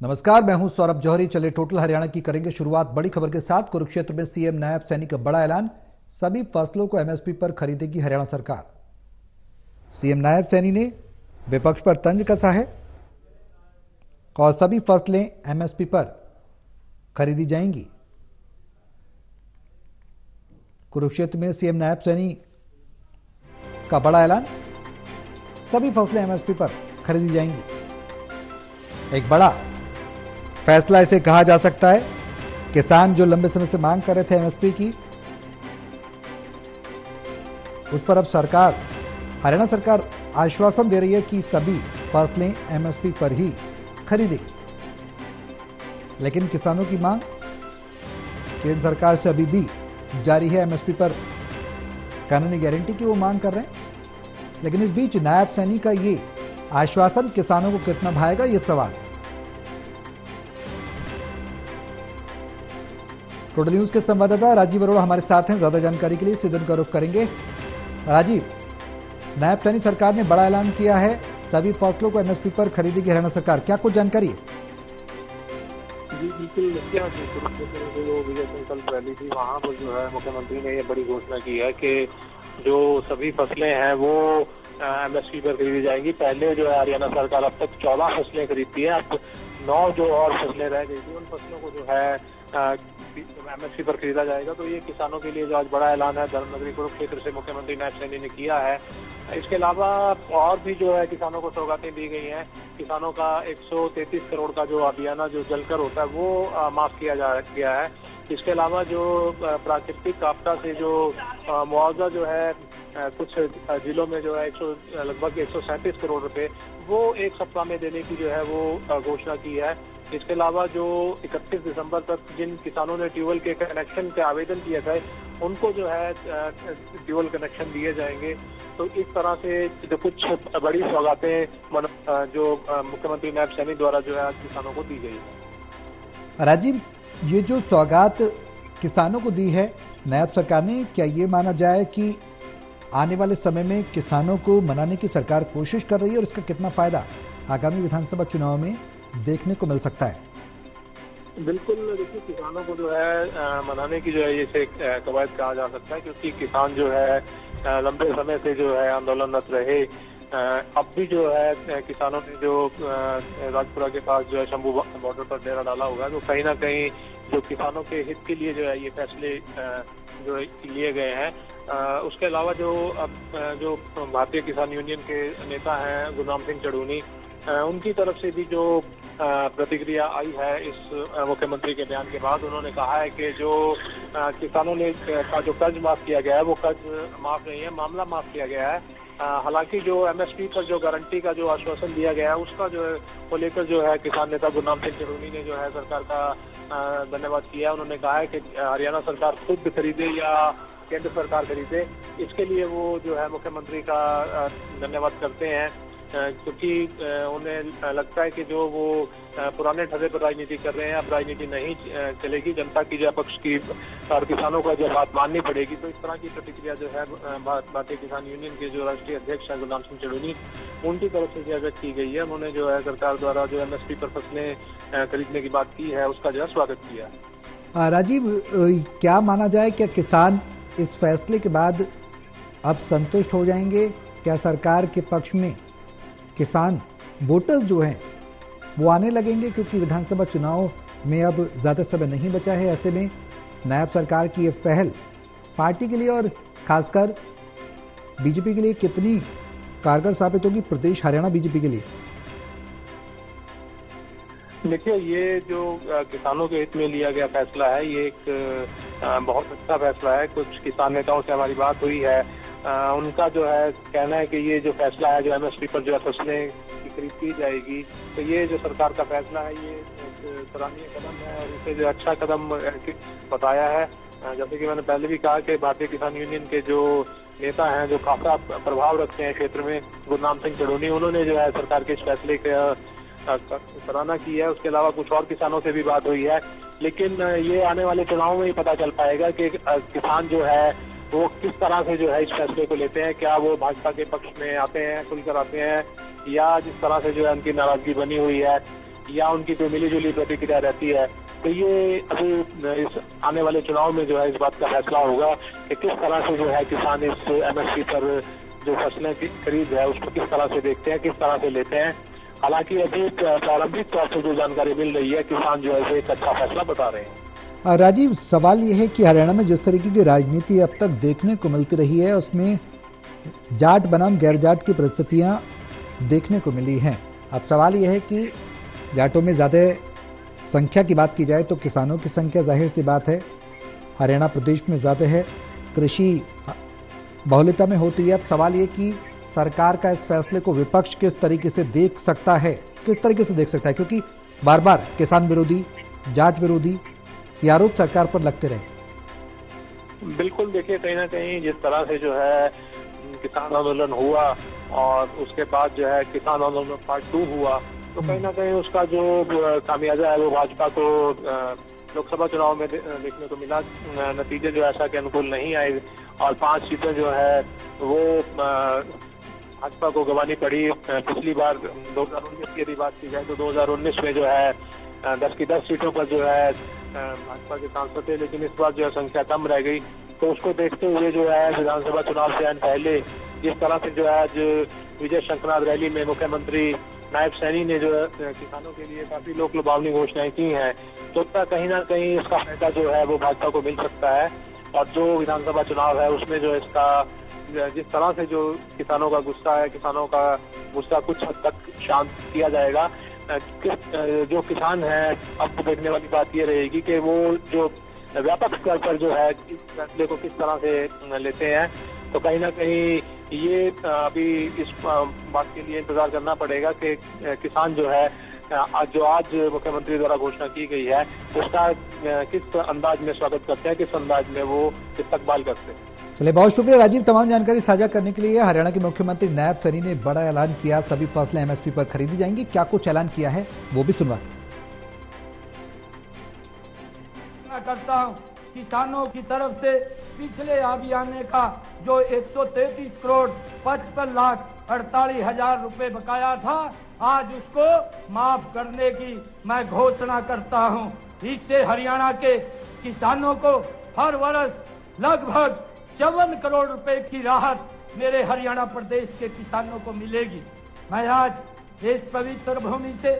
नमस्कार, मैं हूं सौरभ जौहरी। चले टोटल हरियाणा की करेंगे शुरुआत बड़ी खबर के साथ। कुरुक्षेत्र में सीएम नायब सैनी का बड़ा ऐलान, सभी फसलों को एमएसपी पर खरीदेगी हरियाणा सरकार। सीएम नायब सैनी ने विपक्ष पर तंज कसा है और सभी फसलें एमएसपी पर खरीदी जाएंगी। कुरुक्षेत्र में सीएम नायब सैनी का बड़ा ऐलान, सभी फसलें एमएसपी पर खरीदी जाएंगी। एक बड़ा फैसला इसे कहा जा सकता है। किसान जो लंबे समय से मांग कर रहे थे एमएसपी की, उस पर अब सरकार, हरियाणा सरकार आश्वासन दे रही है कि सभी फसलें एमएसपी पर ही खरीदेगी। लेकिन किसानों की मांग केंद्र सरकार से अभी भी जारी है। एमएसपी पर कानूनी गारंटी की वो मांग कर रहे हैं। लेकिन इस बीच नायब सैनी का ये आश्वासन किसानों को कितना भाएगा, ये सवाल है। टोटल न्यूज के संवाददाता राजीव अरोड़ा हमारे साथ हैं। ज्यादा जानकारी के लिए सीधे उनका रुख करेंगे। राजीव, नायब सैनी सरकार ने बड़ा ऐलान किया है, सभी फसलों को एमएसपी पर खरीदेगी हरियाणा सरकार, क्या कुछ जानकारी है? जी बिल्कुल, जो विजय संकल्प रैली थी वहाँ पर जो है मुख्यमंत्री ने ये बड़ी घोषणा की है कि जो सभी फसलें हैं वो एमएसपी पर खरीदी जाएंगी। पहले जो है हरियाणा सरकार अब तक 14 फसलें खरीदती है, अब 9 जो और फसलें रह गई थी उन फसलों को जो है एमएसपी पर खरीदा जाएगा। तो ये किसानों के लिए जो आज बड़ा ऐलान है धर्मनगरी कुरुक्षेत्र से मुख्यमंत्री नायब सैनी ने किया है। इसके अलावा और भी जो है किसानों को सौगातें दी गई हैं। किसानों का 133 करोड़ का जो अभियाना जो जलकर होता है वो माफ किया गया है। इसके अलावा जो प्राकृतिक आपदा से जो मुआवजा जो है कुछ जिलों में जो है लगभग 137 करोड़ रुपए वो एक सप्ताह में देने की जो है वो घोषणा की है। इसके अलावा जो 31 दिसंबर तक जिन किसानों ने ट्यूबवेल के कनेक्शन के आवेदन किए थे उनको जो है ट्यूबवेल कनेक्शन दिए जाएंगे। तो इस तरह से जो कुछ बड़ी सौगातें जो मुख्यमंत्री नायब सैनी द्वारा जो है आज किसानों को दी गई है। राजीव, ये जो सौगात किसानों को दी है नायब सरकार ने, क्या ये माना जाए कि आने वाले समय में किसानों को मनाने की सरकार कोशिश कर रही है और इसका कितना फायदा आगामी विधानसभा चुनाव में देखने को मिल सकता है? बिल्कुल, देखिए किसानों को जो है मनाने की जो है ये कवायद कहा जा सकता है, क्योंकि किसान जो है लंबे समय से जो है आंदोलनरत रहे। अब भी जो है किसानों ने जो राजपुरा के पास जो है शंभू बॉर्डर पर डेरा डाला हुआ है, तो कहीं ना कहीं जो किसानों के हित के लिए जो है ये फैसले जो लिए गए हैं। उसके अलावा जो भारतीय किसान यूनियन के नेता हैं गुरनाम सिंह चढ़ूनी, उनकी तरफ से भी जो प्रतिक्रिया आई है इस मुख्यमंत्री के बयान के बाद, उन्होंने कहा है कि जो किसानों ने का जो कर्ज माफ किया गया है वो कर्ज माफ नहीं है, मामला माफ किया गया है। हालांकि जो एमएसपी पर जो गारंटी का जो आश्वासन दिया गया है उसका जो है वो लेकर जो है किसान नेता गुरनाम सिंह चढ़ूनी ने जो है सरकार का धन्यवाद किया। उन्होंने कहा है कि हरियाणा सरकार खुद खरीदे या केंद्र सरकार खरीदे, इसके लिए वो जो है मुख्यमंत्री का धन्यवाद करते हैं, क्योंकि उन्हें लगता है कि जो वो पुराने ढर्रे पर राजनीति कर रहे हैं, अब राजनीति नहीं चलेगी, जनता की जो पक्ष की और किसानों का जो बात माननी पड़ेगी। तो इस तरह की प्रतिक्रिया जो है भारतीय किसान यूनियन के जो राष्ट्रीय अध्यक्ष हैं गुरनाम सिंह चढ़ूनी, उनकी तरफ से जो व्यक्त की गई है। उन्होंने जो है सरकार द्वारा जो एमएसपी पर फसलें खरीदने की बात की है उसका जो है स्वागत किया। राजीव, क्या माना जाए, क्या किसान इस फैसले के बाद अब संतुष्ट हो जाएंगे? क्या सरकार के पक्ष में किसान वोटर्स जो हैं वो आने लगेंगे? क्योंकि विधानसभा चुनाव में अब ज़्यादा समय नहीं बचा है। ऐसे में नायब सरकार की ये पहल पार्टी के लिए और खासकर बीजेपी के लिए कितनी कारगर साबित होगी, प्रदेश हरियाणा बीजेपी के लिए? देखिए, ये जो किसानों के हित में लिया गया फैसला है ये एक बहुत अच्छा फैसला है। कुछ किसान नेताओं से हमारी बात हुई है, उनका जो है कहना है कि ये जो फैसला है जो एमएसपी पर जो है फसलें की खरीद की जाएगी, तो ये जो सरकार का फैसला है ये एक सराहनीय कदम है और इसे जो अच्छा कदम बताया है। जैसे कि मैंने पहले भी कहा कि भारतीय किसान यूनियन के जो नेता हैं जो खासा प्रभाव रखते हैं क्षेत्र में, गुरनाम सिंह चढ़ूनी, उन्होंने जो है सरकार के इस फैसले का सराहना की है। उसके अलावा कुछ और किसानों से भी बात हुई है, लेकिन ये आने वाले चुनाव में ही पता चल पाएगा कि किसान जो है वो किस तरह से जो है इस फैसले को लेते हैं। क्या वो भाजपा के पक्ष में आते हैं, खुलकर आते हैं, या जिस तरह से जो है उनकी नाराजगी बनी हुई है, या उनकी कोई मिलीजुली प्रतिक्रिया रहती है। तो ये अभी इस आने वाले चुनाव में जो है इस बात का फैसला होगा कि किस तरह से जो है किसान इस MSP पर जो फसलें की खरीद है उसको किस तरह से देखते हैं, किस तरह से लेते हैं। हालांकि अभी प्रारंभिक तौर से जो जानकारी मिल रही है, किसान जो है एक अच्छा फैसला बता रहे हैं। राजीव, सवाल यह है कि हरियाणा में जिस तरीके की राजनीति अब तक देखने को मिलती रही है उसमें जाट बनाम गैर जाट की परिस्थितियां देखने को मिली हैं। अब सवाल यह है कि जाटों में ज़्यादा संख्या की बात की जाए तो किसानों की संख्या जाहिर सी बात है हरियाणा प्रदेश में ज़्यादा है, कृषि बहुलता में होती है। अब सवाल ये कि सरकार का इस फैसले को विपक्ष किस तरीके से देख सकता है, किस तरीके से देख सकता है, क्योंकि बार बार किसान विरोधी, जाट विरोधी ये आरोप सरकार पर लगते रहे। बिल्कुल, देखिए कहीं ना कहीं जिस तरह से जो है किसान आंदोलन हुआ और उसके बाद जो है किसान आंदोलन पार्ट 2 हुआ, तो कहीं ना कहीं उसका जो खामियाजा है वो भाजपा को लोकसभा चुनाव में देखने को मिला। नतीजे जो ऐसा के अनुकूल नहीं आए और 5 सीटें जो है वो भाजपा को गंवानी पड़ी। पिछली बार 2019 की यदि बात की जाए तो 2019 में जो है 10 की 10 सीटों पर जो है भाजपा के सांसद थे, लेकिन इस बार जो है संख्या कम रह गई। तो उसको देखते हुए जो है विधानसभा चुनाव से पहले जिस तरह से जो है आज विजय शंकरनाथ रैली में मुख्यमंत्री नायब सैनी ने जो किसानों के लिए काफी लोक लुभावनी घोषणाएं की हैं, तो कहीं ना कहीं इसका फायदा जो है वो भाजपा को मिल सकता है। और जो विधानसभा चुनाव है उसमें जो इसका जिस तरह से जो किसानों का गुस्सा है, किसानों का गुस्सा कुछ हद तक शांत किया जाएगा। जो किसान है, अब देखने वाली बात ये रहेगी कि वो जो व्यापक स्तर पर जो है इस फैसले को किस तरह से लेते हैं। तो कहीं ना कहीं ये अभी इस बात के लिए इंतजार करना पड़ेगा कि किसान जो है जो आज मुख्यमंत्री द्वारा घोषणा की गई है उसका किस अंदाज में स्वागत करते हैं, किस अंदाज में वो इस्तकबाल करते हैं। चलिए, बहुत शुक्रिया राजीव तमाम जानकारी साझा करने के लिए। हरियाणा के मुख्यमंत्री नायब सैनी ने बड़ा ऐलान किया, सभी फसलें MSP पर खरीदी जाएंगी। क्या कुछ ऐलान किया है वो भी सुनवाते हैं। करता हूं किसानों की तरफ से पिछले अभियान का जो 133 करोड़ 55,48,000 रुपए बकाया था, आज उसको माफ करने की मैं घोषणा करता हूं। इससे हरियाणा के किसानों को हर वर्ष लगभग 54 करोड़ रुपए की राहत मेरे हरियाणा प्रदेश के किसानों को मिलेगी। मैं आज इस पवित्र भूमि से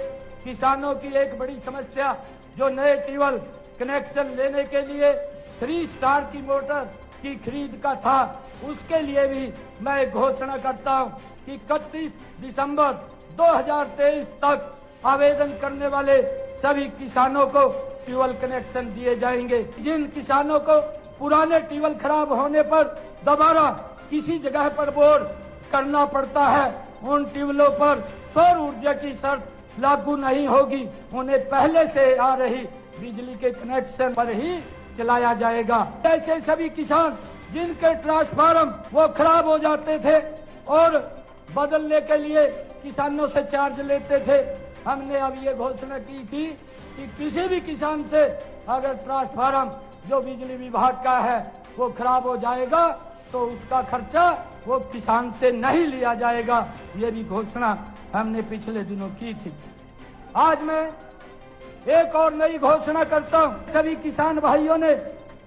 किसानों की एक बड़ी समस्या जो नए ट्यूबवेल कनेक्शन लेने के लिए 3 स्टार की मोटर की खरीद का था, उसके लिए भी मैं घोषणा करता हूं कि 31 दिसंबर 2023 तक आवेदन करने वाले सभी किसानों को ट्यूबवेल कनेक्शन दिए जाएंगे। जिन किसानों को पुराने ट्यूबवेल खराब होने पर दोबारा किसी जगह पर बोर करना पड़ता है, उन ट्यूबवेलों पर सौर ऊर्जा की शर्त लागू नहीं होगी। उन्हें पहले से आ रही बिजली के कनेक्शन पर ही चलाया जाएगा। ऐसे सभी किसान जिनके ट्रांसफार्मर वो खराब हो जाते थे और बदलने के लिए किसानों से चार्ज लेते थे, हमने अब ये घोषणा की थी कि किसी भी किसान से अगर ट्रांसफार्मर जो बिजली विभाग का है वो खराब हो जाएगा तो उसका खर्चा वो किसान से नहीं लिया जाएगा। ये भी घोषणा हमने पिछले दिनों की थी। आज मैं एक और नई घोषणा करता हूं। सभी किसान भाइयों ने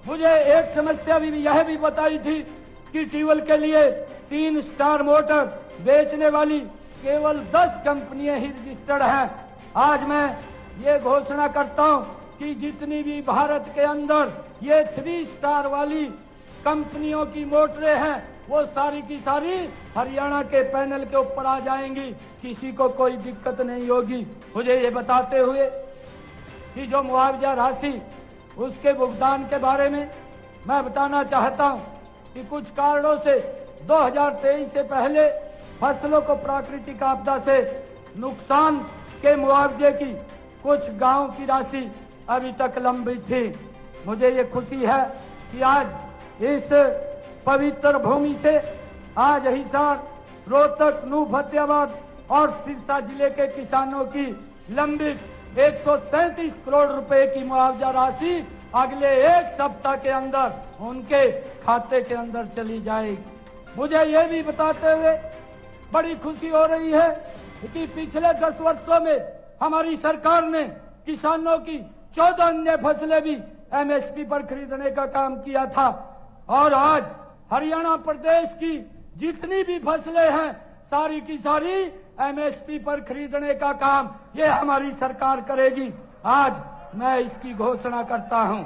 मुझे एक समस्या भी यह भी बताई थी कि ट्यूबवेल के लिए 3 स्टार मोटर बेचने वाली केवल 10 कंपनियां ही रजिस्टर्ड हैं। आज मैं ये घोषणा करता हूं कि जितनी भी भारत के अंदर ये 3 स्टार वाली कंपनियों की मोटरें हैं वो सारी की सारी हरियाणा के पैनल के ऊपर आ जाएंगी, किसी को कोई दिक्कत नहीं होगी। मुझे ये बताते हुए कि जो मुआवजा राशि उसके भुगतान के बारे में मैं बताना चाहता हूं कि कुछ कारणों से 2023 से पहले फसलों को प्राकृतिक आपदा से नुकसान के मुआवजे की कुछ गांव की राशि अभी तक लंबित थी। मुझे ये खुशी है कि आज इस पवित्र भूमि से आज हिसार, रोहतक, नूह, फतेहाबाद और सिरसा जिले के किसानों की लंबित 137 करोड़ रुपए की मुआवजा राशि अगले 1 सप्ताह के अंदर उनके खाते के अंदर चली जाएगी। मुझे ये भी बताते हुए बड़ी खुशी हो रही है कि पिछले 10 वर्षों में हमारी सरकार ने किसानों की 14 अन्य फसलें भी एमएसपी पर खरीदने का काम किया था और आज हरियाणा प्रदेश की जितनी भी फसलें हैं सारी की सारी एमएसपी पर खरीदने का काम ये हमारी सरकार करेगी। आज मैं इसकी घोषणा करता हूं।